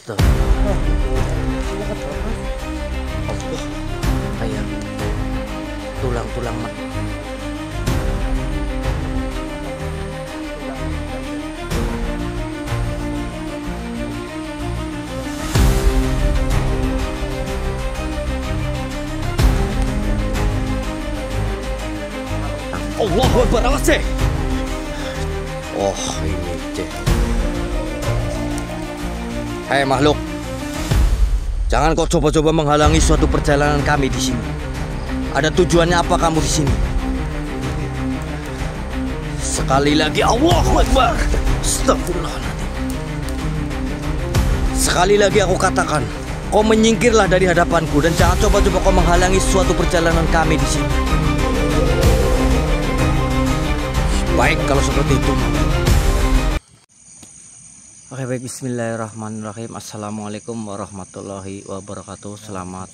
Astagfirullah. Allah, kayak tulang-tulang mat. Allahu Akbar, awas cek. Oh ini cek. Hei makhluk, jangan kau coba-coba menghalangi suatu perjalanan kami di sini. Ada tujuannya apa kamu di sini? Sekali lagi Allahu Akbar. Astagfirullahaladzim. Sekali lagi aku katakan, kau menyingkirlah dari hadapanku dan jangan coba-coba kau menghalangi suatu perjalanan kami di sini. Baik kalau seperti itu. Oke baik, bismillahirrahmanirrahim. Assalamualaikum warahmatullahi wabarakatuh. Selamat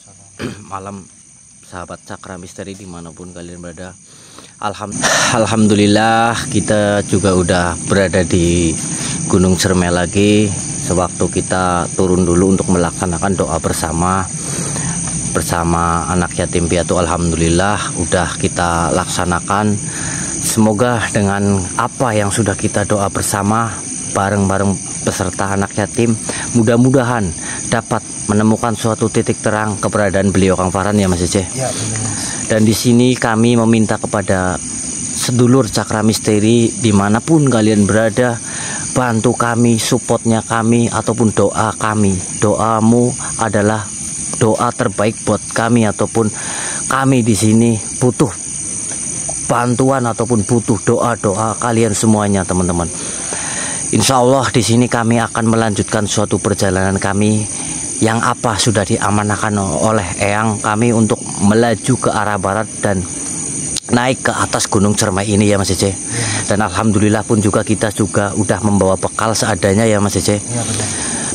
malam sahabat Cakra Misteri dimanapun kalian berada. Alhamdulillah kita juga udah berada di Gunung Ciremai lagi. Sewaktu kita turun dulu untuk melaksanakan doa bersama anak yatim piatu. Alhamdulillah udah kita laksanakan. Semoga dengan apa yang sudah kita doa bersama bareng-bareng peserta anak yatim, mudah-mudahan dapat menemukan suatu titik terang keberadaan beliau Kang Farhan ya Mas Cece. Ya, benar. Dan di sini kami meminta kepada sedulur Cakra Misteri dimanapun kalian berada, bantu kami, supportnya kami ataupun doa kami. Doamu adalah doa terbaik buat kami ataupun kami di sini butuh bantuan ataupun butuh doa-doa kalian semuanya teman-teman. Insya Allah di sini kami akan melanjutkan suatu perjalanan kami yang apa sudah diamanahkan oleh Eyang kami untuk melaju ke arah barat dan naik ke atas Gunung Ciremai ini ya Mas Cece. Dan alhamdulillah pun juga kita juga udah membawa bekal seadanya ya Mas Cece.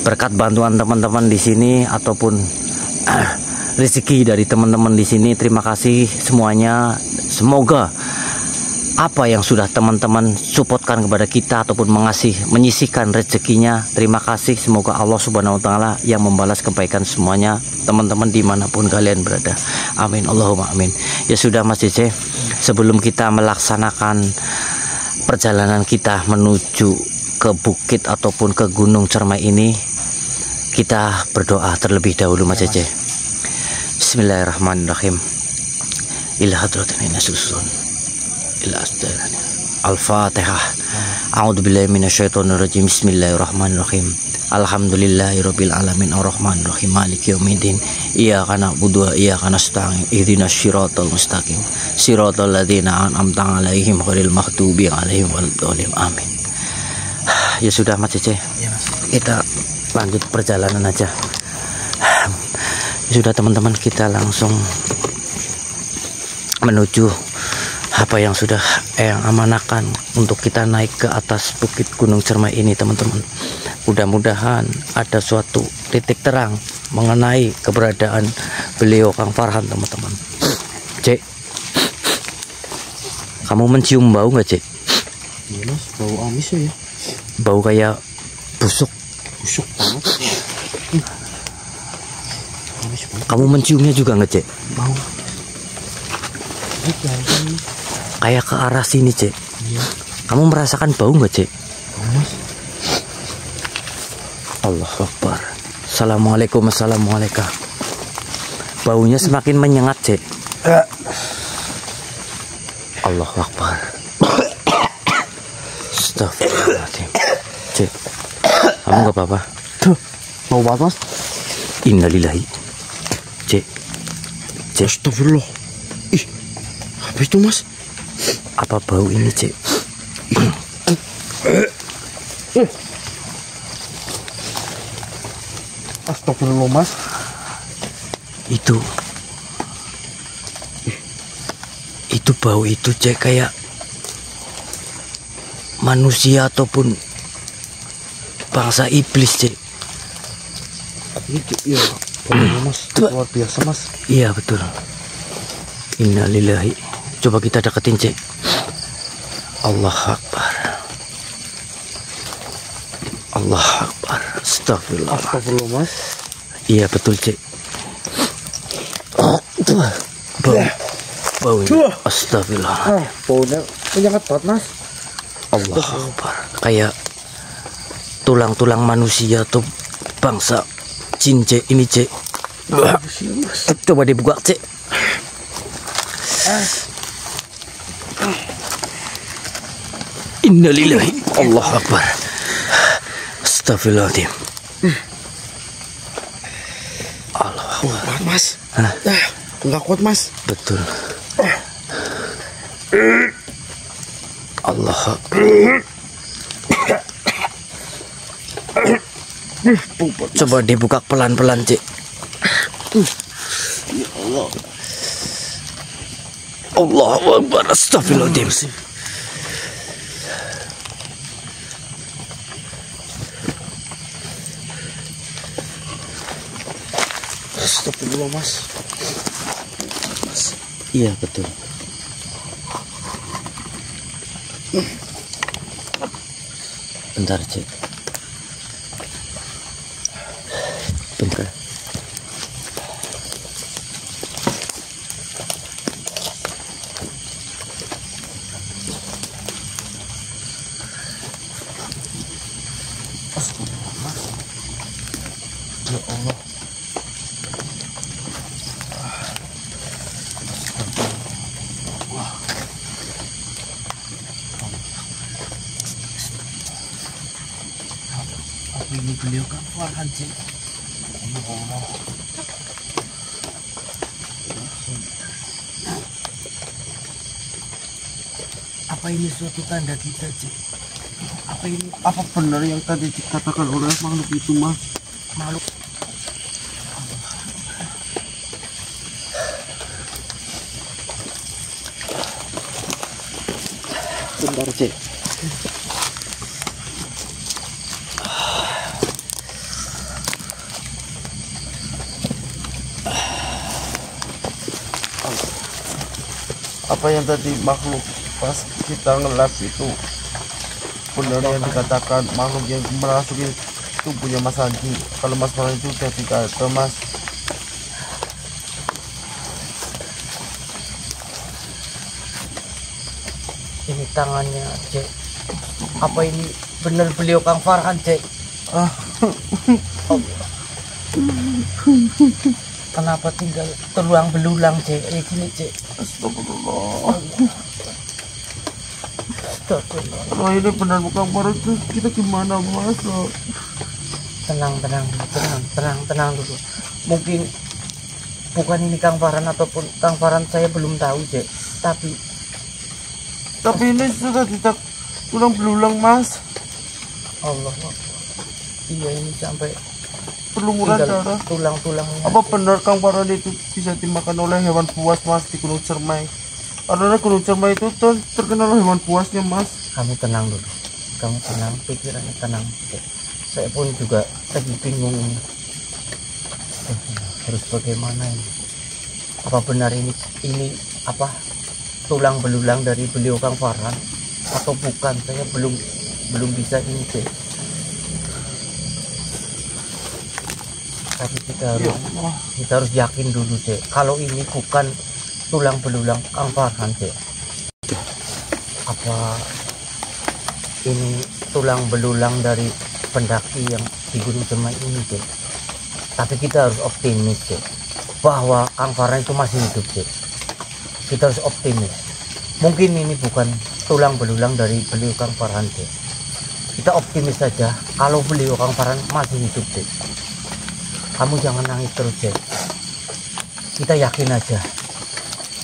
Berkat bantuan teman-teman di sini ataupun rezeki dari teman-teman di sini, terima kasih semuanya. Semoga apa yang sudah teman-teman supportkan kepada kita ataupun menyisihkan rezekinya, terima kasih. Semoga Allah Subhanahu wa Ta'ala yang membalas kebaikan semuanya teman-teman dimanapun kalian berada. Amin Allahumma amin. Ya sudah Mas Cece, sebelum kita melaksanakan perjalanan kita menuju ke bukit ataupun ke Gunung Ciremai ini, kita berdoa terlebih dahulu Mas Cece. Bismillahirrahmanirrahim. Ila hadratin nasusun ila asdarani. Al-Fatihah. A'udzubillahi minasyaitonirrajim. Bismillahirrahmanirrahim. Alhamdulillahirabbil alamin arrahmanirrahim maliki yaumiddin. Iyyaka na'budu wa iyyaka nasta'in. Ihdinas siratal mustaqim. Siratal ladzina an'amta 'alaihim ghairil maghdubi 'alaihim waladdallin. Amin. Ya sudah Mas Cece. Kita lanjut perjalanan aja. Sudah teman-teman, kita langsung menuju apa yang sudah Eyang amanahkan untuk kita naik ke atas bukit Gunung Ciremai ini teman-teman. Mudah-mudahan ada suatu titik terang mengenai keberadaan beliau Kang Farhan teman-teman. Cek, kamu mencium bau nggak Cek? Iya Mas, bau amis ya. Bau kayak busuk. Busuk banget. Kamu menciumnya juga nggak Cek? Bau. Kayak ke arah sini Cek. Iya. Kamu merasakan bau nggak Cek? Bau Mas. Allahu Akbar. Assalamualaikum. Assalamualaikum. Baunya semakin menyengat Cek. Allahu Akbar. Astagfirullahaladzim. Cek, kamu nggak apa-apa? Tuh, bau banget Mas. Innalillahi. Cek. Astagfirullah. Ih, apa itu Mas? Apa bau ini Cek? Astagfirullah Mas. Itu bau itu Cek kayak manusia ataupun bangsa iblis Cek. Iya, Mas. Luar biasa Mas. Iya betul. Innalillahi. Coba kita deketin Cek. Allah Akbar. Allah Akbar. Astagfirullah. Astagfirullah mas. Iya betul cek. Baunya. Astagfirullah. Baunya menyengat banget mas. Allah Akbar. Kayak tulang-tulang manusia tuh bangsa jin cek ini cek. Coba dibuka cek. Innalillahi. Allah Akbar. Astagfirullahaladzim. Allah Akbar. Kuat mas. Hah? Enggak kuat mas. Betul. Allah Akbar. Coba dibuka pelan-pelan cek. Ya Allah. Allahu Akbar. Astagfirullahaladzim. Astagfirullah mas. Iya betul. Bentar cek. Bentar. Ya Allah. Apa ini beliau kan Farhan cek? Ya Allah. Apa ini suatu tanda kita cek? Apa ini Apa benar yang tadi dikatakan oleh makhluk itu mas? makhluk? Bentar cek. Apa yang tadi makhluk pas kita ngelap itu benar yang dikatakan makhluk yang merasuki tubuhnya Mas Anji. Kalau Mas Farhan itu udah dikata mas. Ini tangannya cek. Apa ini benar beliau Kang Farhan cek? Ah, Kenapa tinggal terulang belulang cek? Kayak gini cek. astagfirullah. Astagfirullah. Kalau ini benar bukan baru itu kita gimana mas? Tenang dulu. Mungkin bukan ini Kang Farhan ataupun Kang Farhan saya belum tahu cek. Tapi ini sudah tidak tulang belulang mas. Allah Akbar. Iya ini sampai Pelumuran tinggal darah. tulang-tulangnya. Apa benar Kang Farhan itu bisa dimakan oleh hewan buas mas di Gunung Cermai? Karena Gunung Cermai itu terkenal hewan buasnya mas. Kamu tenang dulu. Kamu tenang, pikirannya tenang. Cek. Saya pun juga lagi bingung ini. Harus bagaimana ini? Apa benar ini apa tulang belulang dari beliau Kang Farhan atau bukan? Saya belum bisa ini cek. Tapi Ya Allah. kita harus yakin dulu cek. Kalau ini bukan tulang belulang Kang Farhan cek. Apa ini tulang belulang dari pendaki yang di Gunung Cermai ini cek. Tapi kita harus optimis cek, bahwa Kang Farhan itu masih hidup cek. Kita harus optimis. Mungkin ini bukan tulang belulang dari beliau Kang Farhan cek. Kita optimis saja kalau beliau Kang Farhan masih hidup cek. Kamu jangan nangis terus cek. Kita yakin aja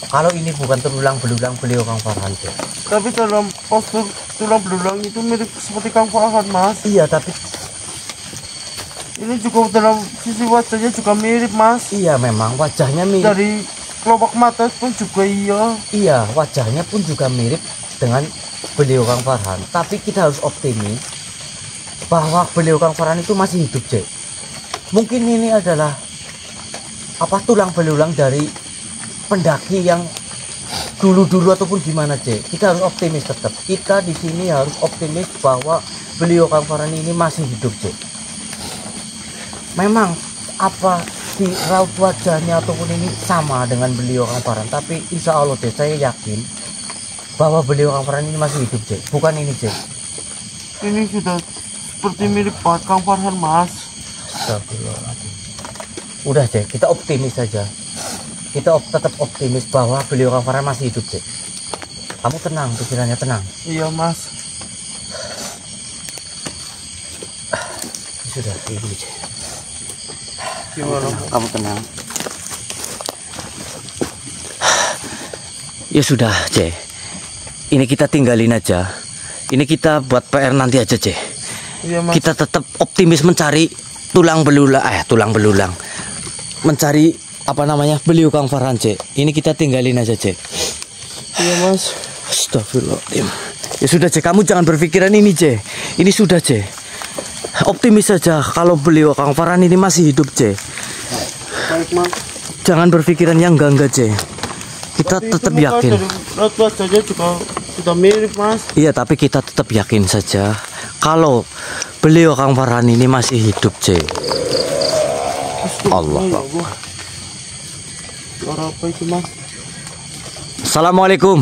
kalau ini bukan tulang belulang beliau Kang Farhan cek. Tapi dalam postur tulang belulang itu mirip seperti Kang Farhan mas. Iya tapi Ini juga dalam sisi wajahnya juga mirip mas. iya memang wajahnya mirip. Dari kelopak mata pun juga iya. Iya, wajahnya pun juga mirip dengan beliau Kang Farhan. Tapi kita harus optimis bahwa beliau Kang Farhan itu masih hidup, Cek. Mungkin ini adalah apa tulang belulang dari pendaki yang dulu ataupun gimana, Cek. Kita harus optimis tetap. Kita di sini harus optimis bahwa beliau Kang Farhan ini masih hidup, Cek. Memang apa di raut wajahnya ataupun ini sama dengan beliau Kang Farhan, tapi insya Allah, Cek, saya yakin bahwa beliau Kang Farhan ini masih hidup, Cek. Bukan ini, Cek. Ini sudah seperti mirip Kang Farhan, Mas. Astagfirullahaladzim. Udah, Cek, kita optimis saja. Kita tetap optimis bahwa beliau Kang Farhan masih hidup, Cek. Kamu tenang, pikirannya tenang. Iya, Mas. Sudah, ibu, Cek. Gimana? Kamu tenang. Ya sudah, Cek. Ini kita tinggalin aja. Ini kita buat PR nanti aja, Cek. Iya, Mas. Kita tetap optimis mencari tulang belulang. Mencari apa namanya? Beliau Kang Farhan, Cek. Ini kita tinggalin aja, Cek. Iya, Mas. Astagfirullahaladzim. Ya sudah, Cek, kamu jangan berpikiran ini, Cek. Ini sudah, Cek. Optimis saja kalau beliau Kang Farhan ini masih hidup, Cek. Baik, Mas. Jangan berpikiran yang enggak, Cek. Kita tetap yakin. Raut wajahnya juga sudah mirip, Mas. Iya, tapi kita tetap yakin saja kalau beliau Kang Farhan ini masih hidup, Cek. Allah. Suara apa itu, Mas? Assalamualaikum.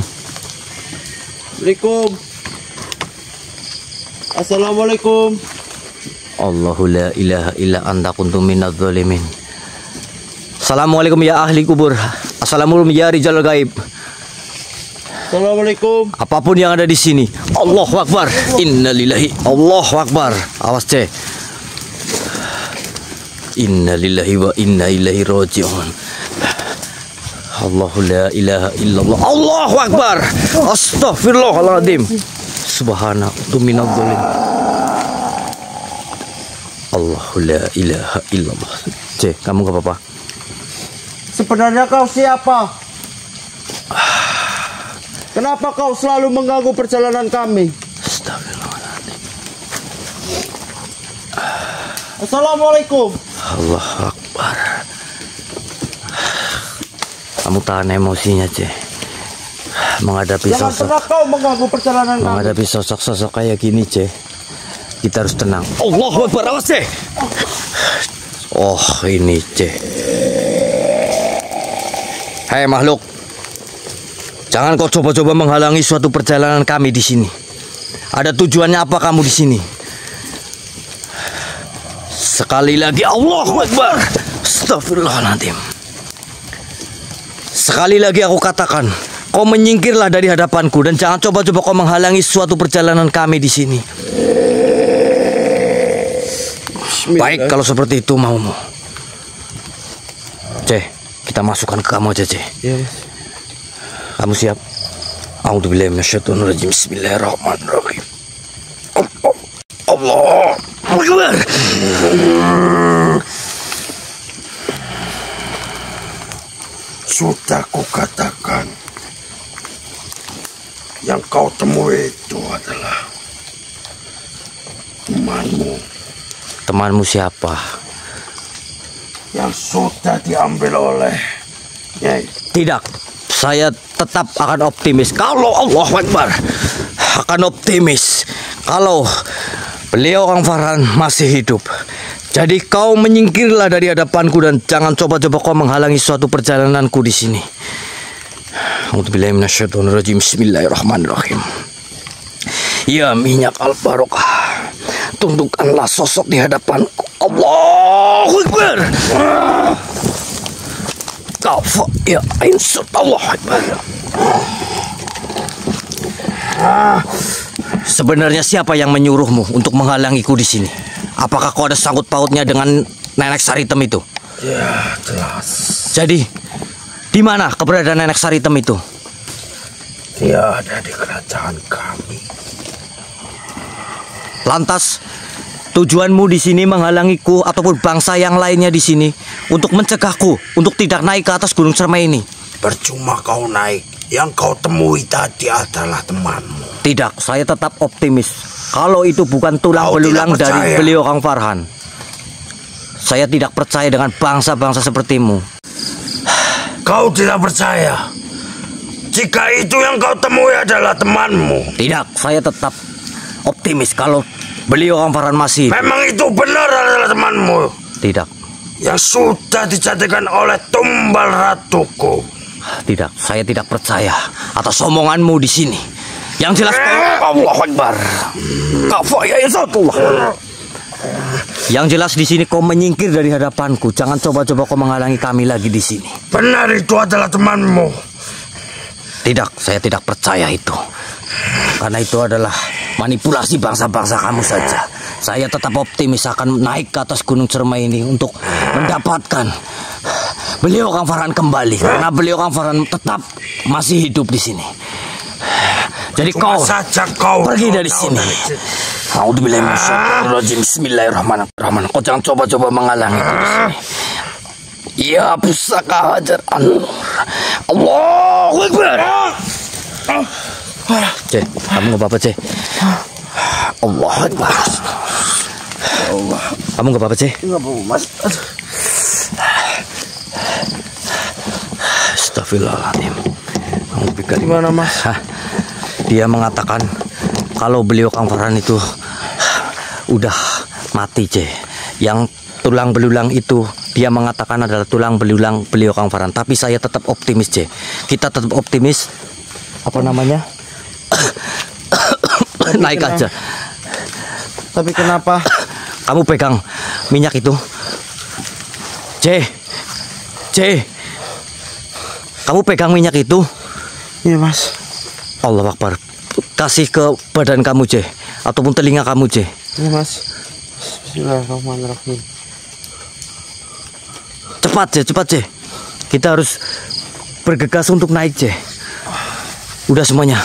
Assalamualaikum. Assalamualaikum. Allahu la ilaha illa anta kuntum minadz zalimin. Assalamualaikum ya ahli kubur. Assalamualaikum ya rijal gaib. Assalamualaikum. Apapun yang ada di sini. Allahu Akbar. Innalillahi. Allahu Akbar. Awas, Cek. Innalillahi wa inna ilaihi raji'un. Allahu la ilaha illallah. Allahu Akbar. Astaghfirullahaladzim. Subhana minadz zalim. Allahu la ilaha illallah. Cek, kamu gak apa-apa? Sebenarnya kau siapa? Kenapa kau selalu mengganggu perjalanan kami? Astagfirullahaladzim. Assalamualaikum. Allahu Akbar. Kamu tahan emosinya, Cek. Menghadapi Jangan sosok, pernah kau mengganggu perjalanan kami. menghadapi sosok-sosok kayak gini, Cek. Kita harus tenang. Allahu Akbar, awas, Cek. Oh, ini, Cek. Hei makhluk, jangan kau coba-coba menghalangi suatu perjalanan kami di sini. Ada tujuannya apa kamu di sini? Sekali lagi, Allahu Akbar. Astagfirullahaladzim. Sekali lagi aku katakan, kau menyingkirlah dari hadapanku dan jangan coba-coba kau menghalangi suatu perjalanan kami di sini. Baik, kalau seperti itu maumu. Cek, kita masukkan ke kamu aja, Cek. Iya, Mas. Kamu siap? A'udzubillahi minasyaitonirrajim. Bismillahirrahmanirrahim. Allah Akbar. Sudah kukatakan, yang kau temui itu adalah temanmu. Temanmu siapa? Yang sudah diambil oleh Nyai. Tidak, saya tetap akan optimis. Kalau Allahu Akbar, akan optimis kalau beliau Kang Farhan masih hidup. Jadi kau menyingkirlah dari hadapanku dan jangan coba-coba kau menghalangi suatu perjalananku di sini. A'udzubillahi minasyaitonirrajim. Bismillahirrahmanirrahim. Ya minyak al-barokah, tundukkanlah sosok di hadapanku. Allahu Akbar. Kafa ya insut Allahu Akbar. Sebenarnya siapa yang menyuruhmu untuk menghalangiku di sini? Apakah kau ada sangkut pautnya dengan nenek Saritem itu? Ya, jelas. Jadi, di mana keberadaan nenek Saritem itu? Dia ada di kerajaan kami. Lantas, tujuanmu di sini menghalangiku ataupun bangsa yang lainnya di sini untuk mencegahku untuk tidak naik ke atas Gunung Cermai ini? Percuma kau naik. Yang kau temui tadi adalah temanmu. Tidak, saya tetap optimis. Kalau itu bukan tulang Kau belulang tidak dari percaya? beliau Kang Farhan. Saya tidak percaya dengan bangsa-bangsa sepertimu. Kau tidak percaya? Jika itu yang kau temui adalah temanmu. Tidak, saya tetap optimis kalau Beliau Kang Farhan masih. Memang itu benar adalah temanmu Tidak. yang sudah dicantikkan oleh tumbal ratuku. Tidak, saya tidak percaya atas omonganmu di sini. Yang jelas Allahu Akbar. Kafayatullah. Yang jelas di sini kau menyingkir dari hadapanku. Jangan coba-coba kau menghalangi kami lagi di sini. Benar itu adalah temanmu. Tidak, saya tidak percaya itu. Karena itu adalah manipulasi bangsa-bangsa kamu saja. Saya tetap optimis akan naik ke atas Gunung Cermai ini untuk mendapatkan beliau Kang Farhan kembali. Karena beliau Kang Farhan tetap masih hidup di sini. Jadi Cuma kau saja kau pergi dari sini. A'udzubillahiminasyaitonirrajim. Bismillahirrahmanirrahim. Kau jangan coba-coba menghalangi di sini. Ya pusaka Hajar An-Nur. Allahu Akbar. Cek, kamu nggak apa-apa, Cek? Allahu Akbar. Allah. Kamu nggak apa-apa, Cek? Enggak apa-apa, Mas. Astagfirullahaladzim. Kamu pikir Gimana, Mas? Dia mengatakan kalau beliau Kang Farhan itu udah mati, Cek. Yang tulang belulang itu dia mengatakan adalah tulang belulang beliau Kang Farhan. Tapi saya tetap optimis, Cek. Kita tetap optimis. Apa namanya? Naik aja. Tapi kenapa? Kamu pegang minyak itu. C. Kamu pegang minyak itu. Iya, Mas. Allah Akbar. Kasih ke badan kamu, C. Ataupun telinga kamu, C. Iya, Mas. Bismillahirrahmanirrahim. Cepat, C. Kita harus bergegas untuk naik, C. Udah semuanya.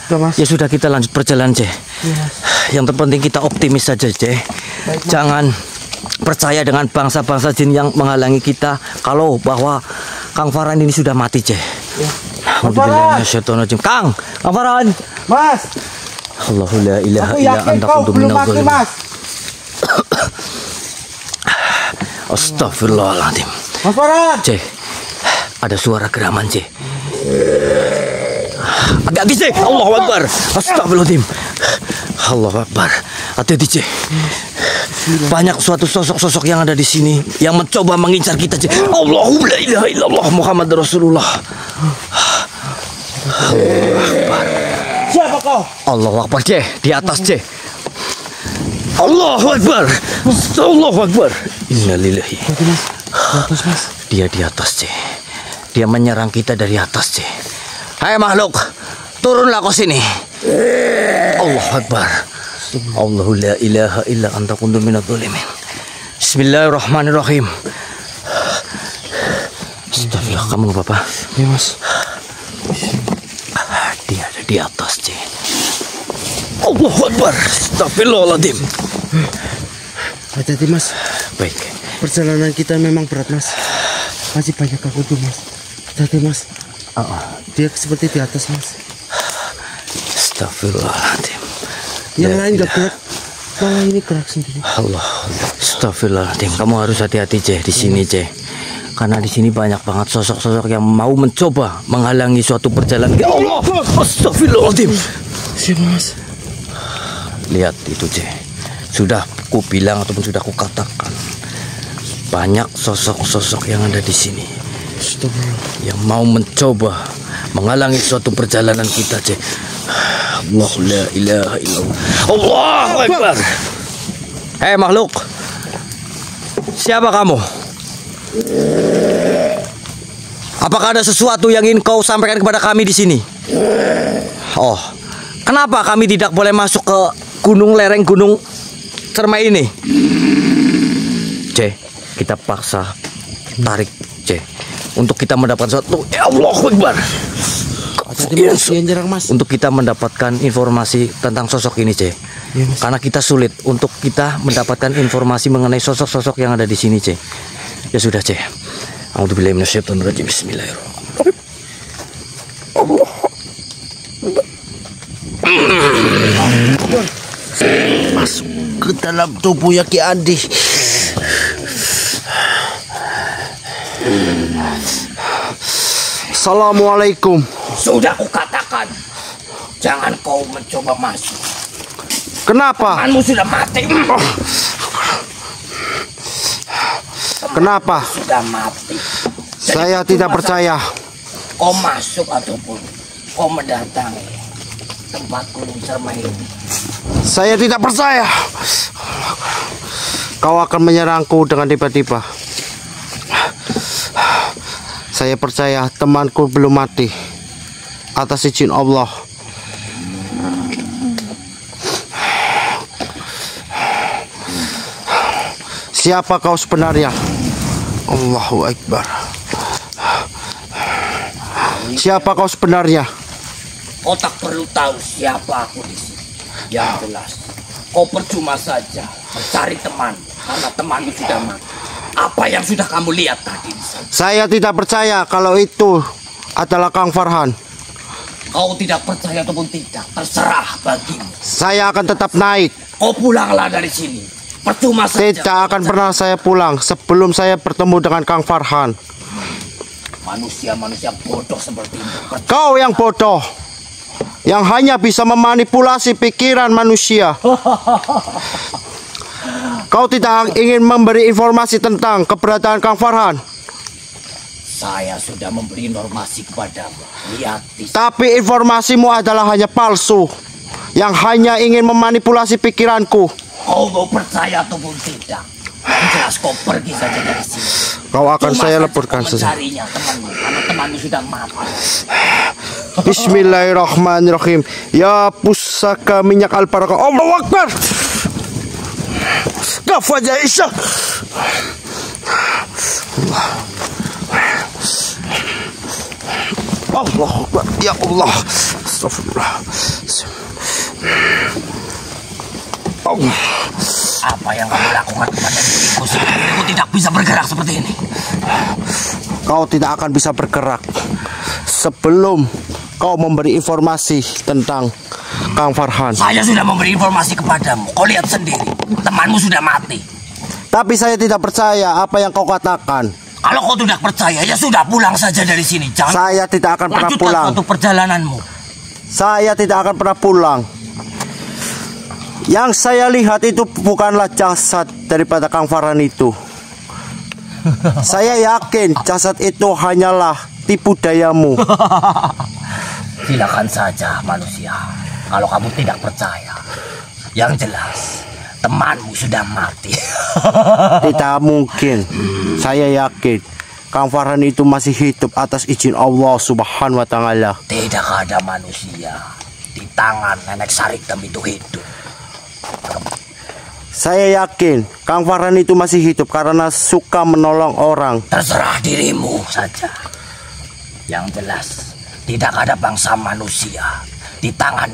Udah, Mas. Ya sudah, kita lanjut perjalanan, C. Iya, Mas. Yang terpenting kita optimis saja, C. Baik, Mas. Jangan percaya dengan bangsa-bangsa jin yang menghalangi kita kalau bahwa Kang Farhan ini sudah mati, C. Ya. Alhamdulillahirrahmanirrahim. Kang Farhan. Mas. Allahu la ilaha Aku illa yakin anta kau kuntu belum minadh mati, dhalimin. Mas. Astagfirullahaladzim. Mas Farhan. C. Ada suara geraman, C. Hati-hati, C. Allahu Akbar. Astagfirullahaladzim. Allahu Akbar. Hati-hati, C. Banyak suatu sosok-sosok yang ada di sini yang mencoba mengincar kita, C. Allahu la ilaha illallah Muhammad Rasulullah. Siapa kau? Allahu Akbar, C. Di atas, C. Allahu Akbar. Allahu Akbar. Innalillahi. Di atas, Mas. Dia di atas, C. Dia menyerang kita dari atas, C. Hai makhluk, turunlah kau sini. Allahu Akbar. Allahu la ilaha illa anta kuntu minadh dhalimin. Bismillahirrahmanirrahim. Astagfirullah, kamu nggak apa-apa? Iya, Mas. Dia ada di atas, C. Allahu Akbar. Astagfirullahaladzim. Hati-hati, Mas. Baik. Perjalanan kita memang berat, Mas. Masih banyak aku tuh, Mas. Hati-hati, Mas. Dia seperti di atas, Mas. Astagfirullahaladzim. Yang Ya, lain nggak tidak. gerak, malah ini gerak sendiri. Allah, astagfirullahaladzim. Kamu harus hati-hati, C, di sini, C. Karena di sini banyak banget sosok-sosok yang mau mencoba menghalangi suatu perjalanan. Ya Allah, astagfirullahaladzim. Siapa, Mas? Lihat itu, C. Sudah ku bilang ataupun sudah ku katakan, banyak sosok-sosok yang ada di sini yang mau mencoba menghalangi suatu perjalanan kita, C. Allah la ilaha illallah. Allahu Akbar. Hei makhluk, siapa kamu? Apakah ada sesuatu yang ingin kau sampaikan kepada kami di sini? Oh, kenapa kami tidak boleh masuk ke lereng gunung Cermai ini? C, kita paksa tarik, C, untuk kita mendapatkan sesuatu. Ya Allahu Akbar. Hati-hati, Mas. Dia nyerang, Mas. Untuk kita mendapatkan informasi tentang sosok ini, C. Iya, Mas. Karena kita sulit untuk kita mendapatkan informasi mengenai sosok-sosok yang ada di sini, C. Ya sudah, C. A'udzubillahi minasyaitonirrajim. Bismillahirrahmanirrahim. Allah. Masuk ke dalam tubuhnya Ki Andi. Assalamualaikum. Sudah kukatakan, jangan kau mencoba masuk. Kenapa? Temanmu sudah mati. Kenapa? Sudah mati. Jadi Saya tidak percaya. Kau masuk ataupun kau mendatangi tempat gunung cermai ini. Saya tidak percaya. Kau akan menyerangku dengan tiba-tiba. Saya percaya temanku belum mati. Atas izin Allah. Siapa kau sebenarnya? Allahu Akbar. Siapa kau sebenarnya? Kau tak perlu tahu siapa aku di sini. Yang jelas, kau percuma saja mencari teman karena temanmu sudah mati. Apa yang sudah kamu lihat tadi di sana? Saya tidak percaya kalau itu adalah Kang Farhan. Kau tidak percaya ataupun tidak, terserah bagimu. Saya akan tetap naik. Kau pulanglah dari sini. Percuma saja. Tidak akan pernah saya pulang sebelum saya bertemu dengan Kang Farhan. Manusia-manusia bodoh seperti itu. Kau yang bodoh, yang hanya bisa memanipulasi pikiran manusia. Kau tidak ingin memberi informasi tentang keberadaan Kang Farhan. Saya sudah memberi informasi kepadamu. Lihat di sini. Tapi informasimu adalah hanya palsu, yang hanya ingin memanipulasi pikiranku. Kau mau percaya ataupun tidak, yang jelas kau pergi saja dari sini. Kau akan Cuma saya saja leburkan kau saja. mencarinya temanmu, karena temanmu sudah mati. Bismillahirrahmanirrahim. Ya pusaka minyak albaraka. Allahu Akbar. Kafanya Isya. Allahu Akbar. Ya Allah. Astagfirullah. Allah. Apa yang kamu lakukan kepada diriku sendiri? Aku tidak bisa bergerak seperti ini. Kau tidak akan bisa bergerak sebelum kau memberi informasi tentang Kang Farhan. Saya sudah memberi informasi kepadamu. Kau lihat sendiri, temanmu sudah mati. Tapi saya tidak percaya apa yang kau katakan. Kalau kau tidak percaya, ya sudah pulang saja dari sini. Jangan Saya tidak akan pernah lanjutkan pulang. suatu perjalananmu. Saya tidak akan pernah pulang. Yang saya lihat itu bukanlah jasad daripada Kang Farhan itu. Saya yakin jasad itu hanyalah tipu dayamu. Silakan saja manusia. Kalau kamu tidak percaya, yang jelas temanmu sudah mati. Tidak mungkin. Saya yakin Kang Farhan itu masih hidup atas izin Allah Subhanahu wa taala. Tidak ada manusia di tangan nenek Sariktem itu hidup. Saya yakin Kang Farhan itu masih hidup karena suka menolong orang. Terserah dirimu saja. Yang jelas, tidak ada bangsa manusia di tangan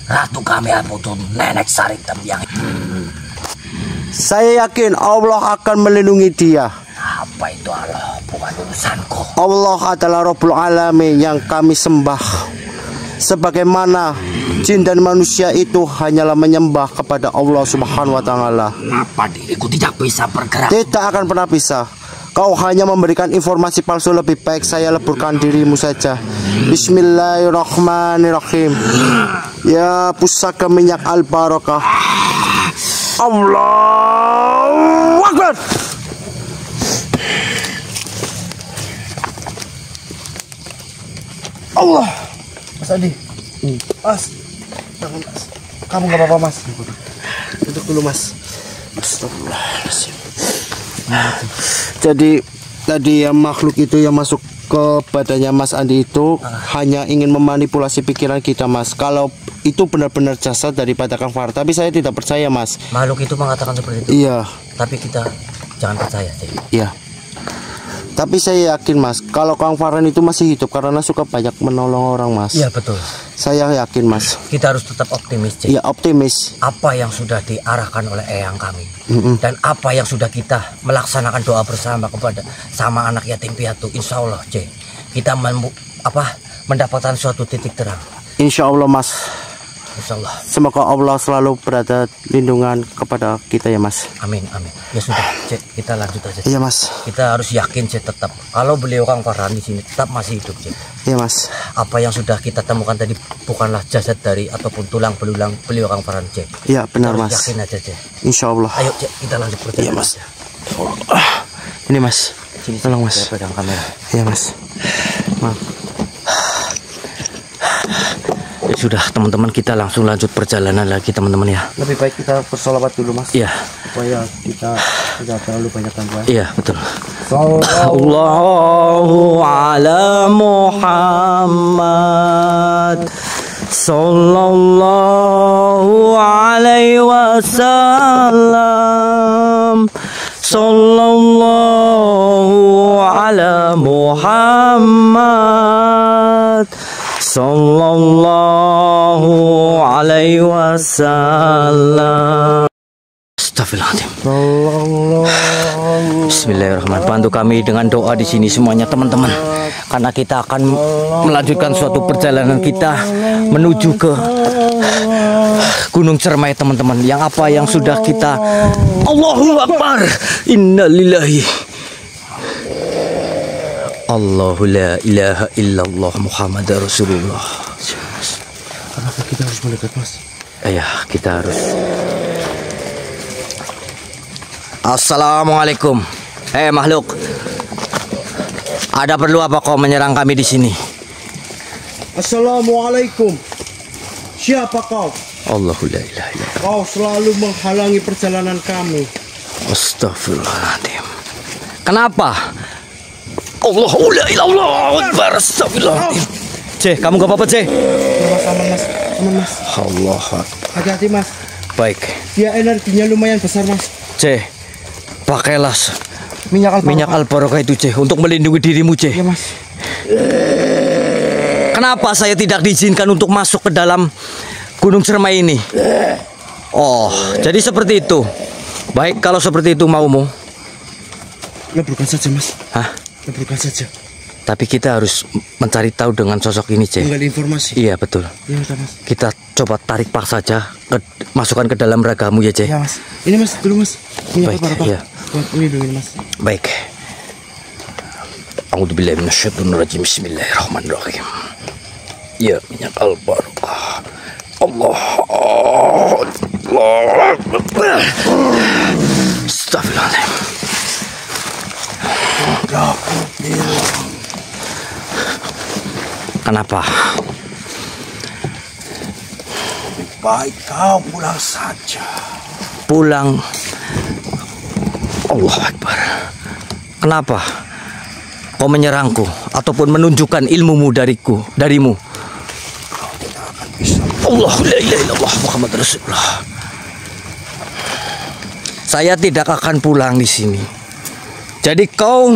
Ratu kami ataupun nenek Sariktem yang Saya yakin Allah akan melindungi dia. apa itu Allah, bukan urusanku. Allah adalah Rabbul Alamin yang kami sembah. Sebagaimana jin dan manusia itu hanyalah menyembah kepada Allah Subhanahu wa taala. Kenapa diriku tidak bisa bergerak? Tidak akan pernah bisa. Kau hanya memberikan informasi palsu. Lebih baik saya leburkan dirimu saja. Bismillahirrahmanirrahim. Ya pusaka minyak al-barakah. Allahu Akbar. Allah. Mas Adi. Mas. Jangan, Mas. Kamu gak apa-apa, Mas. Duduk dulu, Mas. Astagfirullahaladzim. Jadi tadi yang makhluk itu yang masuk ke badannya Mas Andi itu hanya ingin memanipulasi pikiran kita, Mas. Kalau itu benar-benar jasad daripada Kang Farhan, tapi saya tidak percaya, Mas. Makhluk itu mengatakan seperti itu. Iya, Tapi kita jangan percaya sih. iya. Tapi saya yakin, Mas, kalau Kang Farhan itu masih hidup karena suka banyak menolong orang, Mas. Iya betul. Saya yakin, Mas. Kita harus tetap optimis, Cik. Iya, optimis. Apa yang sudah diarahkan oleh eyang kami dan apa yang sudah kita melaksanakan doa bersama kepada sama anak yatim piatu, insya Allah, Cik, kita mendapatkan suatu titik terang. Insya Allah, Mas. Insyaallah. Semoga Allah selalu berada lindungan kepada kita ya Mas. Amin, amin. Ya sudah, Cek, kita lanjut aja. Iya Mas. Kita harus yakin, Cek, tetap kalau beliau Kang Farhan di sini tetap masih hidup, Cek. Iya Mas. Apa yang sudah kita temukan tadi bukanlah jasad dari ataupun tulang belulang beliau Kang Farhan, Cek. Iya benar Kita harus Mas. yakin aja, Cek. Insya Allah. Ayo, Cek, kita lanjut perjalanan. Iya Mas. Ini Mas. Sini, Tolong Mas. saya pegang kamera. Iya Mas. Maaf. Ya sudah, teman-teman, kita langsung lanjut perjalanan lagi, teman-teman ya. Lebih baik kita bersolawat dulu Mas. Iya. Supaya kita tidak terlalu banyak gangguan. Iya, betul. Sallallahu Allahu ala Muhammad sallallahu alaihi wasallam sallallahu ala Muhammad sallallahu alaihi wasallam. Astagfirullahaladzim. Bismillahirrahmanirrahim. Bantu kami dengan doa di sini semuanya, teman-teman, karena kita akan melanjutkan suatu perjalanan kita menuju ke Gunung Cermai, teman-teman. Yang apa yang sudah kita Allahu Akbar. Innalillahi. Allahu la ilaha illallah Muhammadar Rasulullah. Kenapa kita harus mendekat Mas? Ya, kita harus. Assalamualaikum. Hei makhluk, ada perlu apa kau menyerang kami di sini? Assalamualaikum. Siapa kau? Allahu la ilaha illallah. Kau selalu menghalangi perjalanan kami. Astagfirullahaladzim. Kenapa? Allahu la ilaha illallah. Astagfirullahaladzim. Ceh, kamu gak apa-apa, Ceh? Sama-sama Mas. Aman Mas. Allah Akbar. Hati-hati Mas. Baik. Dia energinya lumayan besar Mas. Ceh, pakailah Minyak al-barokah itu, Ceh, untuk melindungi dirimu, Ceh. Iya Mas. Kenapa saya tidak diizinkan untuk masuk ke dalam Gunung Cermai ini? Oh, jadi seperti itu. Baik, kalau seperti itu maumu. Leburkan saja Mas. Hah? Leburkan saja. Tapi kita harus mencari tahu dengan sosok ini, Ceh. Menggali informasi. Iya, betul. Iya Mas. Kita coba tarik paksa saja, masukkan ke dalam ragamu ya, Ceh. Iya Mas. Ini Mas, dulu Mas. Minyak Baik, apa? iya. Buat melindungi Mas. Baik. A'udzubillahi minasyaitonirrajim. Bismillahirrahmanirrahim. Ya, minyak al-barokah. Allah. Astagfirullahaladzim. Kenapa? Baik kau pulang saja. Pulang. Allah Akbar. Kenapa kau menyerangku ataupun menunjukkan ilmumu darimu? Kau tidak akan bisa. Allah la ilaha illallah Muhammad Rasulullah. Saya tidak akan pulang di sini. Jadi kau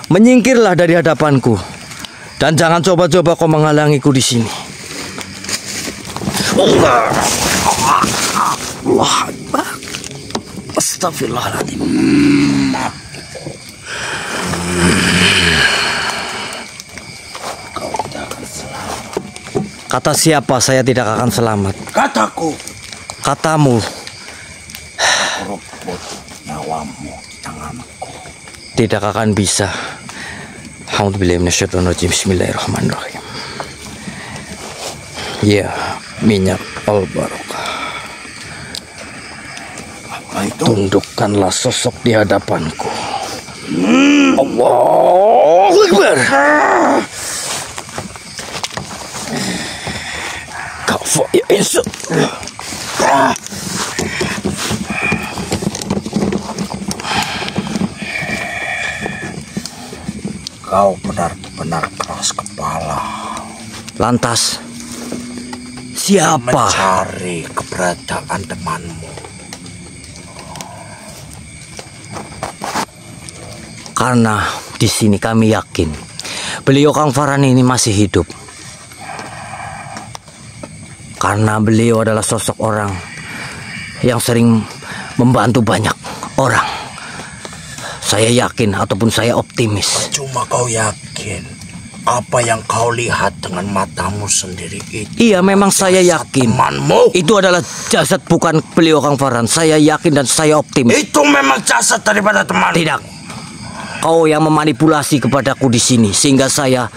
menyingkirlah dari hadapanku dan jangan coba-coba kau menghalangiku di sini. Allah Akbar. Astagfirullahaladzim. Kau tidak akan selamat. Kata siapa saya tidak akan selamat? Kataku. Katamu. Rebut nyawamu di tanganku. Tidak akan bisa. A'udzubillahi minasyaitonirrajim. Bismillahirrahmanirrahim. Ya, minyak al-barokah. Apa itu? Tundukkanlah sosok di hadapanku. Allahu Akbar. Kafa ya insya. Kau benar-benar keras kepala. Lantas siapa? Mencari keberadaan temanmu. Karena di sini kami yakin beliau Kang Farhan ini masih hidup. Karena beliau adalah sosok orang yang sering membantu banyak orang. Saya yakin ataupun saya optimis. Cuma kau yakin. apa yang kau lihat dengan matamu sendiri itu? Iya, memang saya yakin. Temanmu. Itu adalah jasad bukan beliau Kang Farhan. Saya yakin dan saya optimis. Itu memang jasad daripada teman. Tidak. Kau yang memanipulasi kepadaku di sini sehingga saya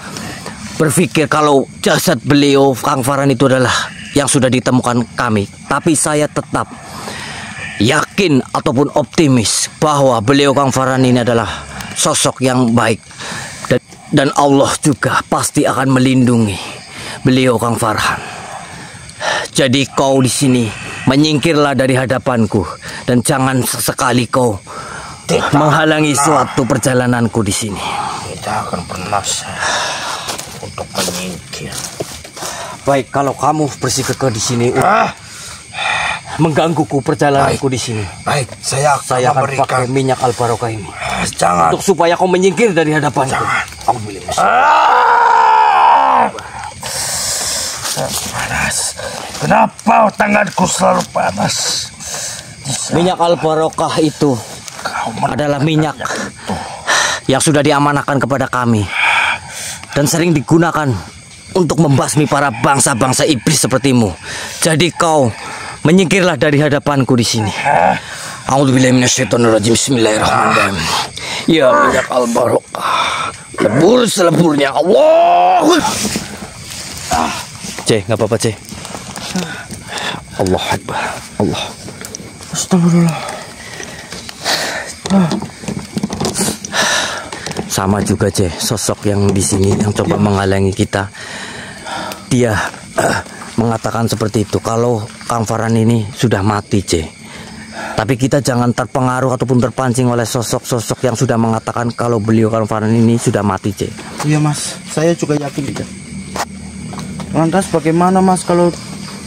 berpikir kalau jasad beliau Kang Farhan itu adalah yang sudah ditemukan kami. Tapi saya tetap yakin ataupun optimis bahwa beliau Kang Farhan ini adalah sosok yang baik. Dan Allah juga pasti akan melindungi beliau Kang Farhan. Jadi kau di sini menyingkirlah dari hadapanku dan jangan sesekali kau menghalangi suatu perjalananku di sini. Tidak akan pernah saya untuk menyingkir. Baik, kalau kamu bersikeras di sini menggangguku perjalananku di sini. Baik, saya akan memberikan pakai minyak al-barokah ini. Jangan. Untuk supaya kau menyingkir dari hadapanku. Jangan. Panas. Kenapa tanganku selalu panas? Minyak al-barokah itu adalah minyak yang sudah diamanahkan kepada kami dan sering digunakan untuk membasmi para bangsa-bangsa iblis sepertimu. Jadi kau menyingkirlah dari hadapanku di sini. A'udzubillahi minasyaitonirrajim. Bismillahirrahmanirrahim. Ya minyak al-barokah, lebur seleburnya Allah. Nggak apa-apa, Allah Akbar. Allah. Astagfirullah. Sama juga, sosok yang di sini yang coba menghalangi kita. Dia mengatakan seperti itu kalau Kang Farhan ini sudah mati, Tapi kita jangan terpengaruh ataupun terpancing oleh sosok-sosok yang sudah mengatakan kalau beliau Kang Farhan ini sudah mati, Iya, Mas. Saya juga yakin tidak. Lantas bagaimana, Mas, kalau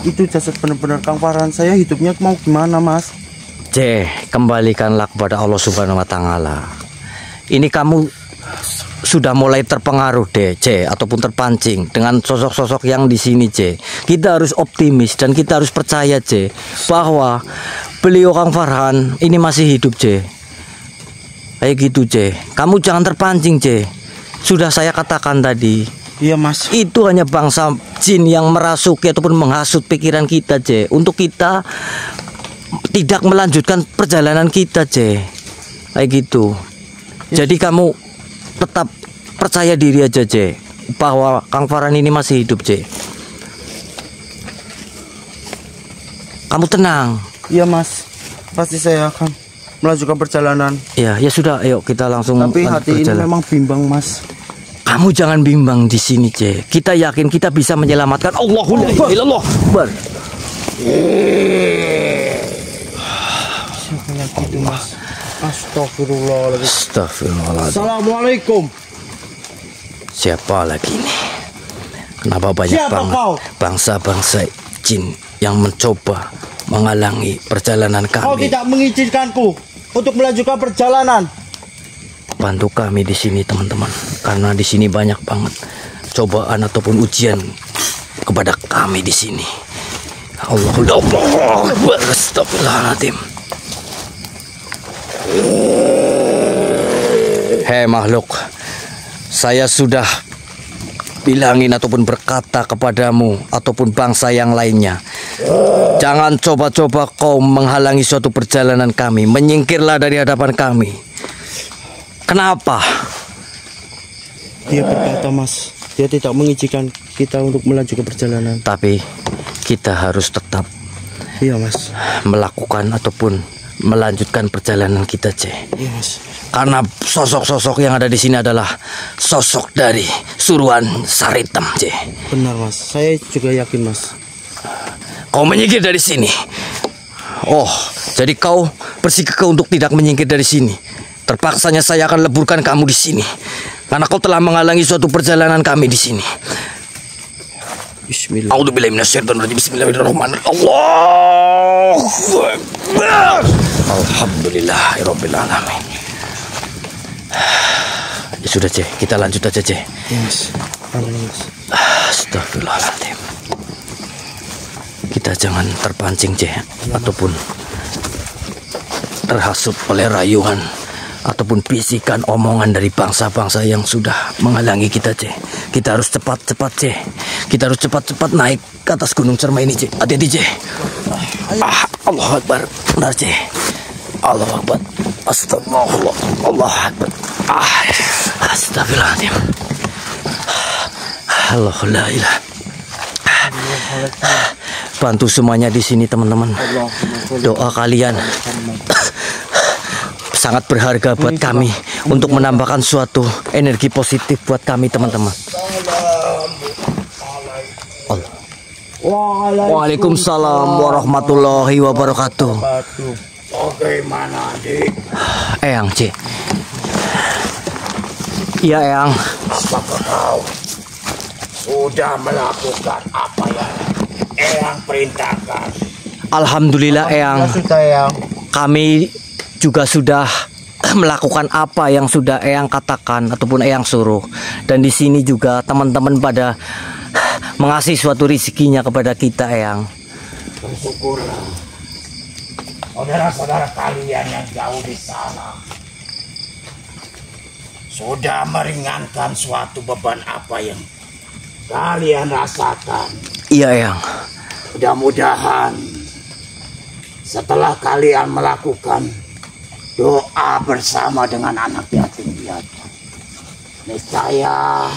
itu jasad benar-benar Kang Farhan? Saya hidupnya mau gimana, Mas? Kembalikanlah kepada Allah Subhanahu wa Ta'ala. Ini kamu sudah mulai terpengaruh ataupun terpancing dengan sosok-sosok yang di sini, Kita harus optimis dan kita harus percaya, bahwa beliau Kang Farhan ini masih hidup, Kayak gitu, Kamu jangan terpancing, Sudah saya katakan tadi. Iya, Mas. Itu hanya bangsa jin yang merasuki ataupun menghasut pikiran kita, untuk kita tidak melanjutkan perjalanan kita, Kayak gitu. Jadi kamu tetap percaya diri aja, bahwa Kang Farhan ini masih hidup, Kamu tenang. Iya, Mas. Pasti saya akan melanjutkan perjalanan. Ya sudah, ayo kita langsung. Tapi hati ini memang bimbang, Mas. Kamu jangan bimbang di sini, Kita yakin kita bisa menyelamatkan. Allahu la ilaha illallah. Siapa yang gitu, Mas? Astagfirullahaladzim. Astagfirullahaladzim. Assalamualaikum. Siapa lagi ini? Kenapa banyak banget bangsa-bangsa jin yang mencoba menghalangi perjalanan kami? Kau tidak mengizinkanku untuk melanjutkan perjalanan. Bantu kami di sini, teman-teman, karena di sini banyak banget cobaan ataupun ujian kepada kami di sini. Allahu Akbar. Astagfirullahaladzim. Hei makhluk, saya sudah bilangin ataupun berkata kepadamu ataupun bangsa yang lainnya, jangan coba-coba kau menghalangi suatu perjalanan kami. Menyingkirlah dari hadapan kami. Kenapa? Dia berkata, Mas, dia tidak mengizinkan kita untuk melanjutkan perjalanan. Tapi kita harus tetap, iya, Mas, melakukan ataupun melanjutkan perjalanan kita, Iya, Mas. Karena sosok-sosok yang ada di sini adalah sosok dari Suruhan Saritem, Benar, Mas. Saya juga yakin, Mas. Kau menyingkir dari sini. Oh, jadi kau bersikeras untuk tidak menyingkir dari sini. Terpaksanya saya akan leburkan kamu di sini karena kau telah menghalangi suatu perjalanan kami di sini. Bismillah. A'udzubillahi minasyaitonirrajim. Bismillahirrahmanirrahim. Allahu Akbar. Alhamdulillahirabbil alamin. Ya sudah, kita lanjut aja, Iya, Mas. Amin, Mas. Astagfirullahaladzim. Kita jangan terpancing, ataupun terhasut oleh rayuan ataupun bisikan omongan dari bangsa-bangsa yang sudah menghalangi kita, C. Kita harus cepat-cepat, C. Kita harus cepat-cepat naik ke atas Gunung Cermai ini, C. Hati-hati, C. Allahu Akbar. Benar, C. Allahu Akbar. Astagfirullah. Allahu Akbar. Astagfirullahaladzim. Allah la ilaha. Bantu semuanya di sini, teman-teman. Doa kalian sangat berharga buat kami untuk menambahkan suatu energi positif buat kami, teman-teman. Waalaikumsalam warahmatullahi wabarakatuh. Bagaimana, Dik? Eyang, C. Iya, Eyang. Apakah kau sudah melakukan apa yang Eyang perintahkan? Alhamdulillah, Eyang. Sudah, Eyang. Kami juga sudah melakukan apa yang sudah Eyang katakan ataupun Eyang suruh. Dan di sini juga teman-teman pada mengasih suatu rezekinya kepada kita, Eyang. Bersyukurlah. Saudara-saudara kalian yang jauh di sana sudah meringankan suatu beban apa yang kalian rasakan. Iya, Eyang. Mudah-mudahan setelah kalian melakukan doa bersama dengan anak yatim piatu, niscaya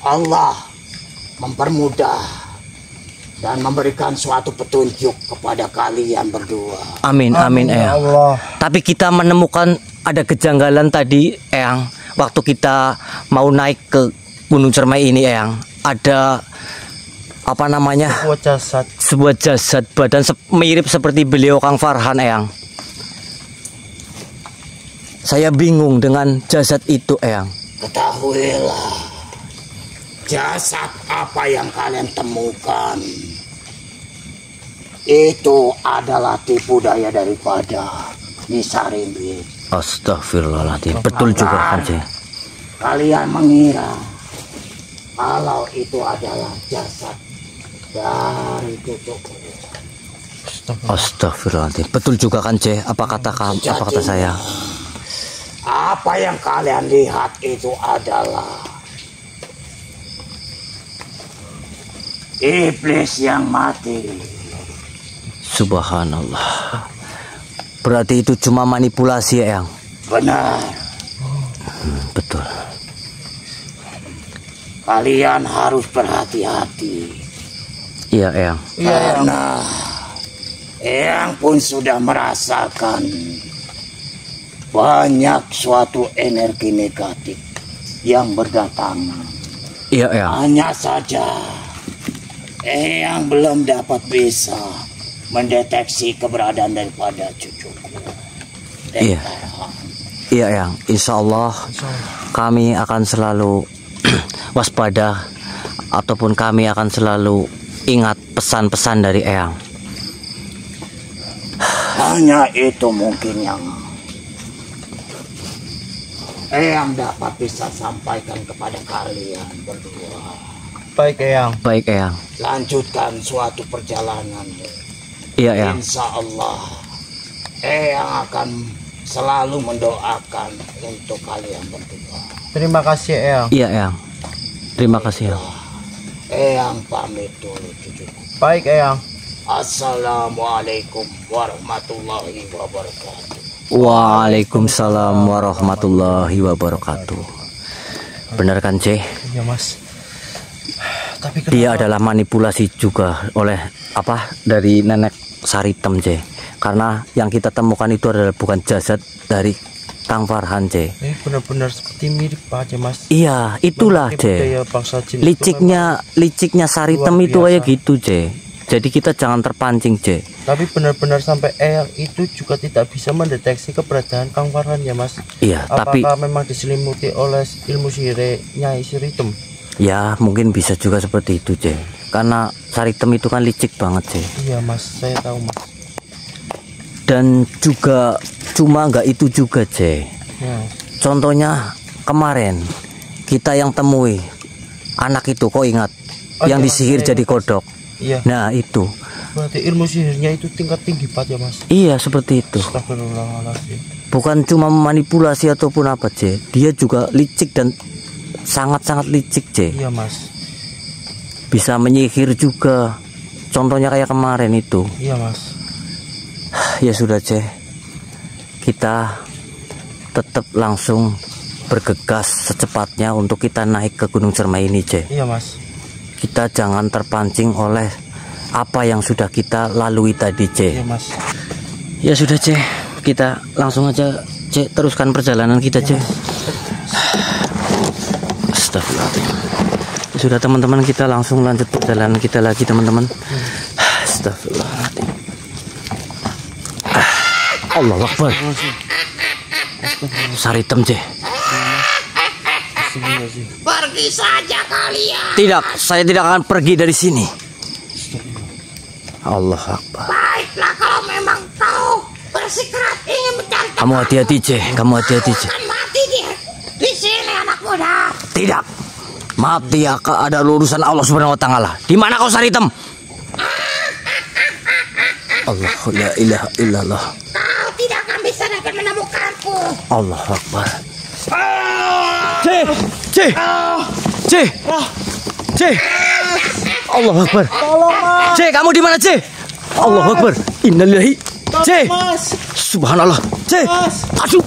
Allah mempermudah dan memberikan suatu petunjuk kepada kalian berdua. Amin, amin, Eyang. Tapi kita menemukan ada kejanggalan tadi, Eyang. Waktu kita mau naik ke Gunung Cermai ini, Eyang, ada apa namanya? Sebuah jasad badan mirip seperti beliau Kang Farhan, Eyang. Saya bingung dengan jasad itu, Eyang. Ketahuilah, jasad apa yang kalian temukan itu adalah tipu daya daripada Nisa Ringgit. Astagfirullahaladzim. Betul juga, kan, C. Kalian mengira kalau itu adalah jasad dari cucuku. Astagfirullahaladzim. Betul juga, kan, C. Apa kata kamu? Apa kata saya? Apa yang kalian lihat itu adalah iblis yang mati. Subhanallah. Berarti itu cuma manipulasi, Eyang? Benar. Betul. Kalian harus berhati-hati. Iya, Eyang. Karena Eyang pun sudah merasakan banyak suatu energi negatif yang berdatangan. Iya, Eyang. Hanya saja Eyang belum dapat bisa mendeteksi keberadaan daripada cucuku. Iya. Iya, Eyang. Insya Allah kami akan selalu waspada ataupun kami akan selalu ingat pesan-pesan dari Eyang. Hanya itu mungkin yang Eyang dapat bisa sampaikan kepada kalian berdua. Baik, Eyang. Baik, Eyang. Lanjutkan suatu perjalanan. Iya, Eyang. Insya Allah Eyang akan selalu mendoakan untuk kalian berdua. Terima kasih, Eyang. Iya, Eyang. Terima kasih, Eyang. Eyang pamit dulu cucuku. Baik, Eyang. Assalamualaikum warahmatullahi wabarakatuh. Waalaikumsalam warahmatullahi wabarakatuh. Benar, kan, C? Iya, Mas. Tapi Dia adalah manipulasi juga oleh dari nenek Saritem, C. Karena yang kita temukan itu adalah bukan jasad dari Kang Farhan, C. benar-benar seperti mirip aja, Mas. Iya, itulah, C. Liciknya Saritem itu kayak gitu, C. Jadi kita jangan terpancing, C. Tapi benar-benar sampai Eyang itu juga tidak bisa mendeteksi keberadaan Kang Farhan, ya, Mas. Iya, tapi apakah memang diselimuti oleh ilmu sihir Nyai Saritem? ya mungkin bisa juga seperti itu, C. Karena Saritem itu kan licik banget, C. Iya, Mas, saya tahu, Mas. Dan juga cuma nggak itu juga, C. Ya. Contohnya kemarin kita yang temui anak itu, kok ingat? Yang disihir jadi kodok. Iya. Nah, itu. Berarti ilmu sihirnya itu tingkat tinggi, Pak, ya, Mas. Iya, seperti itu. Astagfirullahaladzim. bukan cuma manipulasi ataupun apa, C. Dia juga licik dan sangat-sangat licik, C. Iya mas. Bisa menyihir juga. Contohnya kayak kemarin itu. Iya mas. Ya sudah, C. Kita tetap langsung bergegas secepatnya untuk kita naik ke Gunung Cermai ini, C. Iya mas. Kita jangan terpancing oleh apa yang sudah kita lalui tadi, C. Iya mas. Ya sudah, C. Kita langsung aja, C, teruskan perjalanan kita, C. Astagfirullahaladzim. Sudah teman-teman, kita langsung lanjut perjalanan kita lagi, teman-teman. Astagfirullahaladzim. Allahu Akbar. Saritem, C. Pergi saja kalian. Tidak, saya tidak akan pergi dari sini. Allah Akbar. Baiklah kalau memang kau bersikeras ingin mencari Kamu hati-hati, C. Kamu hati-hati, C. akan mati di sini anak muda. Tidak. Mati ada urusan Allah Subhanahu wa taala. Di mana kau, Saritem? Allahu la ilaha illallah. Kau tidak akan bisa dapat menemukanku. Allah Akbar. C. C. C. C. Allah Akbar. C, kamu di mana, C? Allah Akbar. Innalillahi. C. Subhanallah. C. Aduh.